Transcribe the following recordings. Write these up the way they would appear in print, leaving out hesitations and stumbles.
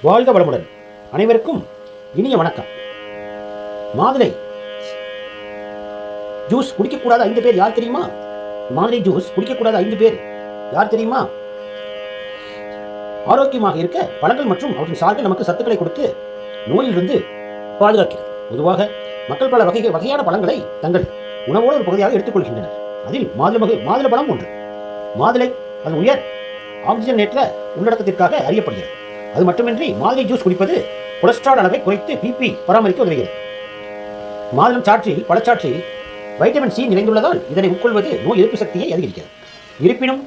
வாழ்க வளமுடன். அனைவருக்கும் இனிய வணக்கம். மாதுளை ஜூஸ் குடிக்கக்கூடாத 5 பேர் யார் தெரியுமா? மாதுளை ஜூஸ் குடிக்கக்கூடாத 5 பேர் யார் தெரியுமா? ஆரோக்கியமாக இருக்க பழங்கள் மற்றும் அவற்றின் சார்கள் நமக்கு சத்துக்களை கொடுத்து நோயிலிருந்து பாதுகாக்கிறது. பொதுவாக மக்கள் பல வகையான பழங்களை தங்கள் உணவோடு ஒரு பகுதியாக எடுத்துக்கொள்கின்றனர். அதில் மாதுளை பழம் ஒன்று. மாதுளை அதன் உயர் ஆக்சிஜன் ஏற்ற உள்ளடக்கத்திற்காக அறியப்படுகிறது. அது மட்டுமின்றி மாதுளை ஜூஸ் குடிப்பது கொலஸ்ட்ரால் அளவை குறைத்து பிபி பராமரிக்க உதவுகிறது. மாதுளம் சாற்றில் பழச்சாற்றில் வைட்டமின் சி நிறைந்துள்ளதால் இதனை உட்கொள்வது நோய் எதிர்ப்பு சக்தியை அதிகரிக்கிறது. இருப்பினும்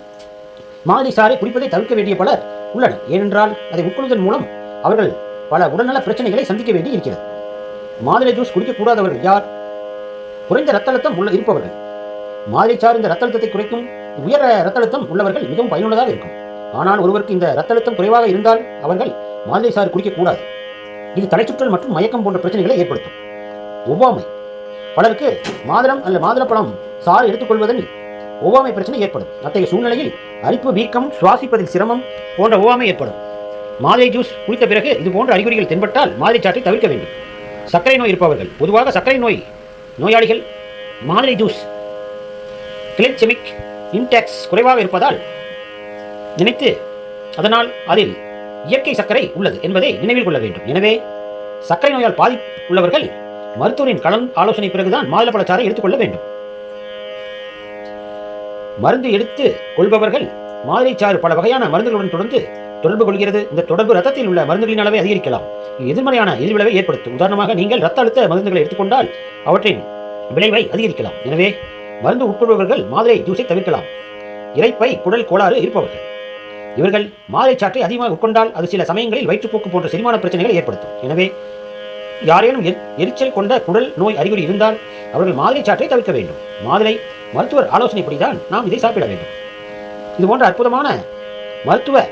மாதுளை சாறை குடிப்பதை தவிர்க்க வேண்டிய பலர் உள்ளனர். ஏனென்றால் அதை உட்கொள்வதன் மூலம் அவர்கள் பல உடல்நல பிரச்சனைகளை சந்திக்க வேண்டி இருக்கிறது. மாதுளை ஜூஸ் குடிக்கக்கூடாதவர்கள் யார்? குறைந்த ரத்த அழுத்தம் இருப்பவர்கள். மாதுளை சாறு இந்த ரத்த அழுத்தத்தை குறைக்கும். உயர் ரத்த அழுத்தம் உள்ளவர்கள் மிகவும் பயனுள்ளதாக இருக்கும். ஆனால் ஒருவருக்கு இந்த ரத்த அழுத்தம் குறைவாக இருந்தால் அவர்கள் மாதுளை சாறு குடிக்கக்கூடாது. இது தலைச்சுற்றல் மற்றும் மயக்கம் போன்ற பிரச்சனைகளை ஏற்படுத்தும். ஒவ்வாமை. பலருக்கு மாதுளம் அல்ல மாதுளப்பழம் சாறு எடுத்துக்கொள்வதன் ஒவ்வாமை பிரச்சனை ஏற்படும். அத்தகைய சூழ்நிலையில் அரிப்பு, வீக்கம், சுவாசிப்பதில் சிரமம் போன்ற ஒவ்வாமை ஏற்படும். மாதுளை ஜூஸ் குடித்த பிறகு இது போன்ற அறிகுறிகள் தென்பட்டால் மாதுளை சாற்றை தவிர்க்க வேண்டும். சர்க்கரை நோய் இருப்பவர்கள். பொதுவாக சர்க்கரை நோயாளிகள் மாதுளை ஜூஸ் கிளைசெமிக் இன்டெக்ஸ் குறைவாக இருப்பதால் நினைத்து அதனால் அதில் இயற்கை சர்க்கரை உள்ளது என்பதை நினைவில் கொள்ள வேண்டும். எனவே சர்க்கரை நோயால் பாதிப்புள்ளவர்கள் மருத்துவரின் ஆலோசனை பிறகுதான் மாதுளப்பழச்சாறை எடுத்துக்கொள்ள வேண்டும். மருந்து எடுத்து கொள்பவர்கள் மாதுளை சாறு பல வகையான மருந்துகளுடன் தொடர்பு கொள்கிறது. இந்த தொடர்பு ரத்தத்தில் உள்ள மருந்துகளின் அளவை அதிகரிக்கலாம். எதிர்மறையான எதிர்விளைவை ஏற்படுத்தும். உதாரணமாக, நீங்கள் ரத்த அழுத்த மருந்துகளை எடுத்துக்கொண்டால் அவற்றின் விளைவை அதிகரிக்கலாம். எனவே மருந்து உட்கொள்பவர்கள் மாதுளை ஜூஸை தவிர்க்கலாம். இரைப்பை குடல் கோளாறு இருப்பவர்கள் இவர்கள் மாதுளை சாற்றை அதிகமாக உட்கொண்டால் அது சில சமயங்களில் வயிற்றுப்போக்கு போன்ற செரிமான பிரச்சனைகளை ஏற்படுத்தும். எனவே யாரேனும் எரிச்சல் கொண்ட குடல் நோய் அறிகுறி இருந்தால் அவர்கள் மாதுளை சாற்றை தவிர்க்க வேண்டும். மாதுளை மருத்துவர் ஆலோசனைப்படிதான் நாம் இதை சாப்பிட வேண்டும். இது போன்ற அற்புதமான மருத்துவ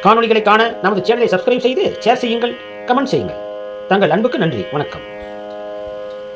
காணொளிகளை காண நமது சேனலை சப்ஸ்கிரைப் செய்து ஷேர் செய்யுங்கள், கமெண்ட் செய்யுங்கள். தங்கள் அன்புக்கு நன்றி. வணக்கம்.